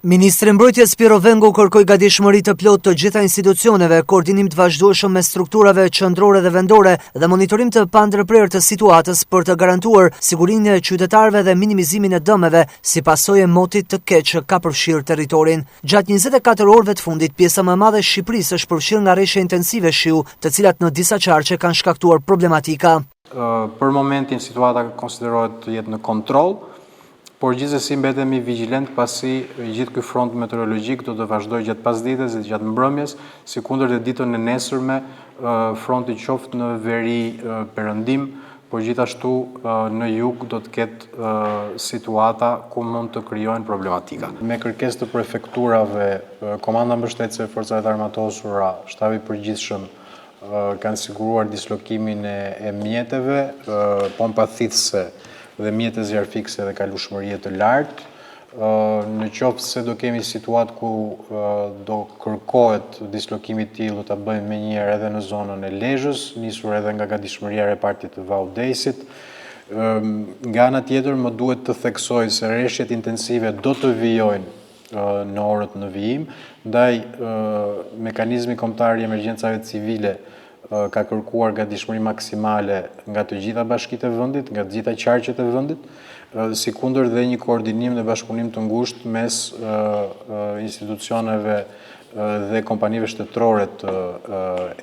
Ministri i Mbrojtjes Piro Vengo kërkoi gatishmëri të plotë të gjitha institucioneve, koordinim të vazhdueshëm me strukturave qendrore dhe vendore dhe monitorim të pandërprerë të situatës për të garantuar sigurinë e qytetarëve dhe minimizimin e dëmeve si pasojë e motit të keq që ka përfshirë territorin. Gjatë 24 orëve të fundit, pjesa më e madhe e Shqipërisë është përfshirë nga rreshje intensive shiu, të cilat në disa qarqe kanë shkaktuar problematika. Për momentin situata konsiderohet të jetë në kontroll, por gjithsesi mbetemi vigjilent pasi gjithë ky front meteorologjik do të vazhdojë gjatë pasdites dhe gjatë mbrëmjes, sikundër të ditën e nesërme fronti qoftë në veri perëndim, por gjithashtu në jug do të ketë situata ku mund të krijohen problematika. Me kërkesë të prefekturave, Komanda Mbështetëse e Forcave të Armatosura, Shtabi i Përgjithshëm kanë siguruar dislokimin e mjeteve, pompa thithëse dhe mjete zjarfikse dhe kalueshmërie të lartë. Në qoftë se do kemi situatë ku do kërkohet dislokimi i tillë, do ta bëjmë menjëherë edhe në zonën e Lezhës, nisur edhe nga gatishmëria e repartit të Vaudesit. Nga ana tjetër, më duhet të theksoj se rreshjet intensive do të vijojnë në orët në vijim, ndaj mekanizmi kombëtar i emergjencave civile ka kërkuar gatishmëri maksimale nga të gjitha bashkitë e vendit, nga të gjitha qarqet e vendit, sikundër dhe një koordinim dhe bashkëpunim të ngushtë mes institucioneve dhe kompanive shtetërore të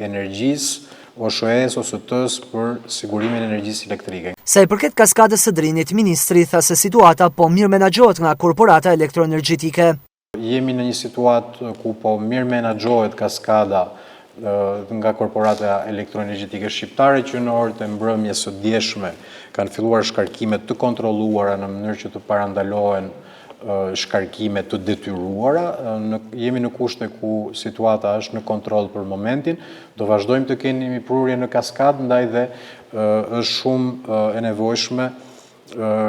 energjisë, OSHE-s ose OST-s për sigurimin e energjisë elektrike. Sa i përket kaskadës së Drinit, ministri tha se situata po mirë menaxhohet nga korporata elektroenergjetike. Jemi në një situatë ku po mirë menaxhohet kaskada nga korporata elektroenergjetike shqiptare që në orët e mbrëmjes së djeshme kanë filluar shkarkime të kontrolluara në mënyrë që të parandalohen shkarkime të detyruara. Jemi në kushte ku situata është në kontroll për momentin. Do vazhdojmë të kemi prurje në kaskadë, ndaj dhe është shumë e nevojshme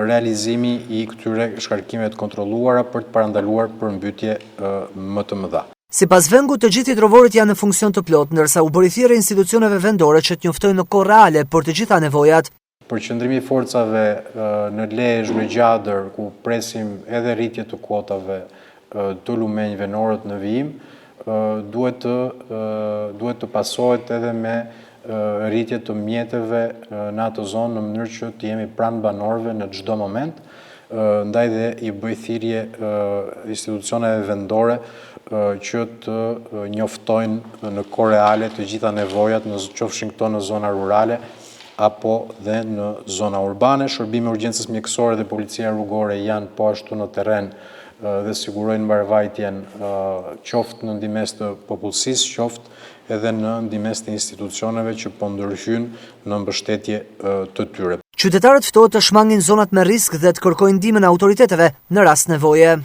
realizimi i këtyre shkarkimeve të kontrolluara për të parandaluar përmbytje më të mëdha. Sipas Vengut, të gjithë hidrovorët janë në funksion të plotë, ndërsa u bëri thirrje institucioneve vendore që të njoftojnë në kohë reale për të gjitha nevojat. Përqendrimi i forcave në Lezhë, në Gjadër, ku presim edhe rritje të kuotave të lumenjve në orët në vijim, duhet të pasohet edhe me rritje të mjeteve në atë zonë në mënyrë që të jemi pranë banorëve në çdo moment, ndaj dhe i bëj thirrje institucioneve vendore që të njoftojnë në kohë reale të gjitha nevojat, qofshin këto në zona rurale apo dhe në zona urbane. Shërbimi i urgjencës mjekësore dhe policia rrugore janë po ashtu në terren dhe sigurojnë mbarvajtjen qoftë në ndihmës të popullsisë, qoftë edhe në ndihmës të institucioneve që po ndërhyjnë në mbështetje të tyre. Qytetarët ftohet të shmangin zonat me risk dhe të kërkojnë ndihmën e autoriteteve në rast nevoje.